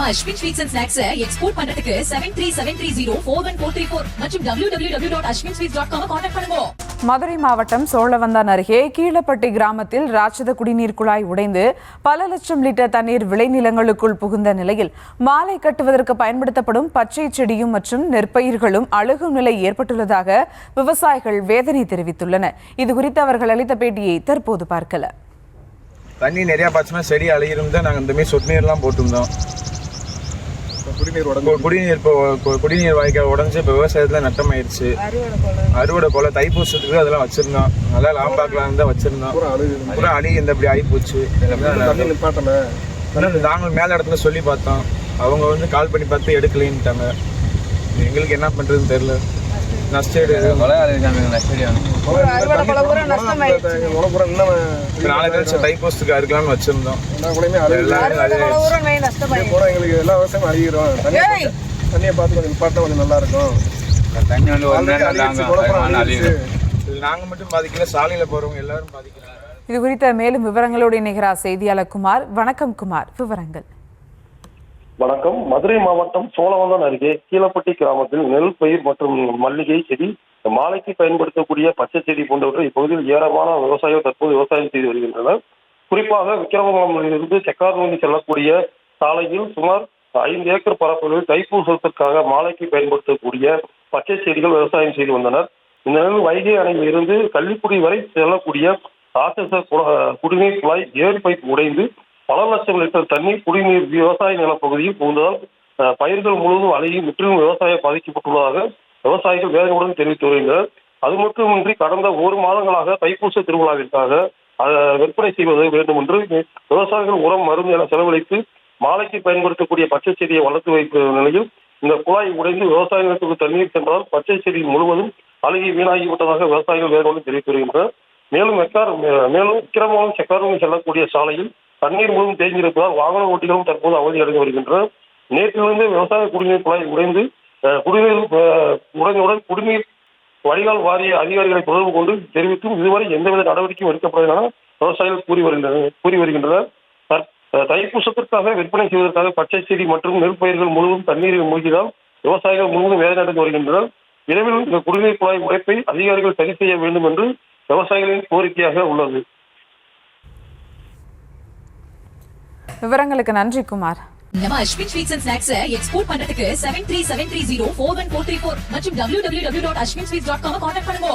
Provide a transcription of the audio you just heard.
நம்ம Ashwin sweets and snacks export பண்றதுக்கு 7373041434 மற்றும் www.ashwinsweets.com கான்டாக்ட் பண்ணுங்க. மதுரை மாவட்டம் சோழவந்தான் அருகே கீழப்பட்டி கிராமத்தில் ராட்சத குடிநீர் குழாய் உடைந்து பல லட்சம் லிட்டர் தண்ணீர் விளைநிலங்களுக்குள் புகுந்த நிலையில் மாலை கட்டுவதற்கு பயன்படுத்தப்படும் பச்சை செடியும் மற்றும் நெற்பயிர்களும் அழுகும் நிலை ஏற்பட்டுள்ளதாக விவசாயிகள் வேதனை தெரிவித்துள்ளனர். இதுகுறித்து அவர்கள் அளித்த பேட்டியை தற்போது பார்க்கலாம். தண்ணி நிறையா பாய்ச்சினா செடி அழியிருந்து தான் நாங்கள் இந்தமாரி சொட்டு நீர்லாம் போட்டிருந்தோம். குடிநீர் வாய்க்கால் உடஞ்சி இப்போ விவசாயத்தில் நட்டமாயிடுச்சு. அறுவடை கொலை தைப்பூசத்துக்கு அதெல்லாம் வச்சுருந்தோம். நல்லா லாம்பாக்கெலாம் தான் வச்சுருந்தோம். பூரா அழுகி இப்படி ஆகிப்போச்சு. நாங்கள் மேலே இடத்துல சொல்லி பார்த்தோம். அவங்க கால் பண்ணி பார்த்து எடுக்கலைன்ட்டாங்க. எங்களுக்கு என்ன பண்ணுறதுன்னு தெரியல. நஷ்டேடு தைப்பூசத்துக்கு அறுக்கலாம்னு வச்சிருந்தோம். எல்லா விவசாயம் அழிகிறோம். தண்ணியை பார்த்து கொஞ்சம் பார்த்தா கொஞ்சம் நல்லா இருக்கும். நாங்க மட்டும் பாதிக்கல, சாலையில போறவங்க எல்லாரும் பாதிக்கிறாங்க. இது குறித்த மேலும் விவரங்களோடு இணைகிறார் செய்தியாளர் குமார். வணக்கம் குமார், விவரங்கள். வணக்கம். மதுரை மாவட்டம் சோழவந்தான் அருகே கீழப்பட்டி கிராமத்தில் நெல் பயிர் மற்றும் மல்லிகை செடி, மாலைக்கு பயன்படுத்தக்கூடிய பச்சை செடி போன்றவற்றை இப்பகுதியில் ஏராளமான விவசாயிகள் தற்போது விவசாயம் செய்து வருகின்றனர். குறிப்பாக விக்கிரமங்கலத்திலிருந்து செக்கார்நோக்கி செல்லக்கூடிய சாலையில் சுமார் 5 ஏக்கர் பரப்பளவில் தைப்பூசத்திற்காக மாலைக்கு பயன்படுத்தக்கூடிய பச்சை செடிகள் விவசாயம் செய்து வந்தனர். இந்த நிலையில் வைகை அணையில் இருந்து கள்ளிக்குடி வரை செல்லக்கூடிய ராட்சச குடிநீர் குழாய் ஏர் பைப் உடைந்து பல லட்சம் லிட்டர் தண்ணீர் குடிநீர் விவசாய நிலப்பகுதியில் புகுந்ததால் பயிர்கள் முழுவதும் அழுகி முற்றிலும் விவசாயம் பாதிக்கப்பட்டுள்ளதாக விவசாயிகள் வேதனையுடன் தெரிவித்து வருகின்றனர். அது மட்டுமின்றி கடந்த 1 மாதங்களாக தைப்பூச திருவிழாவிற்காக விற்பனை செய்வது வேண்டும் என்று விவசாயிகள் உரம் மருந்து என செலவழித்து மாலைக்கு பயன்படுத்தக்கூடிய பச்சை செடியை வளர்த்து வைத்த நிலையில் இந்த குழாய் உடைந்து விவசாய நிலத்துக்கு தண்ணீர் சென்றால் பச்சை செடி முழுவதும் அழுகி வீணாகிவிட்டதாக விவசாயிகள் வேதனையுடன் தெரிவித்து வருகின்றனர். மேலும் விக்கிரமங்கலம் செக்கார்நோக்கி செல்லக்கூடிய சாலையில் தண்ணீர் முழுவதும் தேங்கியிருப்பதால் வாகன ஓட்டிகளும் தற்போது அவதி அடைந்து வருகின்றனர். நேற்றிலிருந்து விவசாய குடிநீர் குழாய் உடைந்து உடைந்தவுடன் குடிநீர் வடிகால் வாரிய அதிகாரிகளை தொடர்பு கொண்டு தெரிவித்தும் இதுவரை எந்தவித நடவடிக்கையும் எடுக்கப்படவில்லை என விவசாயிகள் கூறி வருகின்றனர். தைப்பூசத்திற்காக விற்பனை செய்வதற்காக பச்சை செடி மற்றும் நெற்பயிர்கள் முழுவதும் தண்ணீரில் மூழ்கியதால் விவசாயிகள் முழுவதும் வேதனை அடைந்து வருகின்றனர். விரைவில் இந்த குடிநீர் குழாய் உடைப்பை அதிகாரிகள் சரி செய்ய வேண்டும் என்று விவசாயிகளின் கோரிக்கையாக உள்ளது. விவரங்களுக்கு நன்றி குமார். நம்ம Ashwin sweets and snacks export பண்றதுக்கு 7373041434 மற்றும் www.ashwinsweets.com கான்டாக்ட் பண்ணுங்க.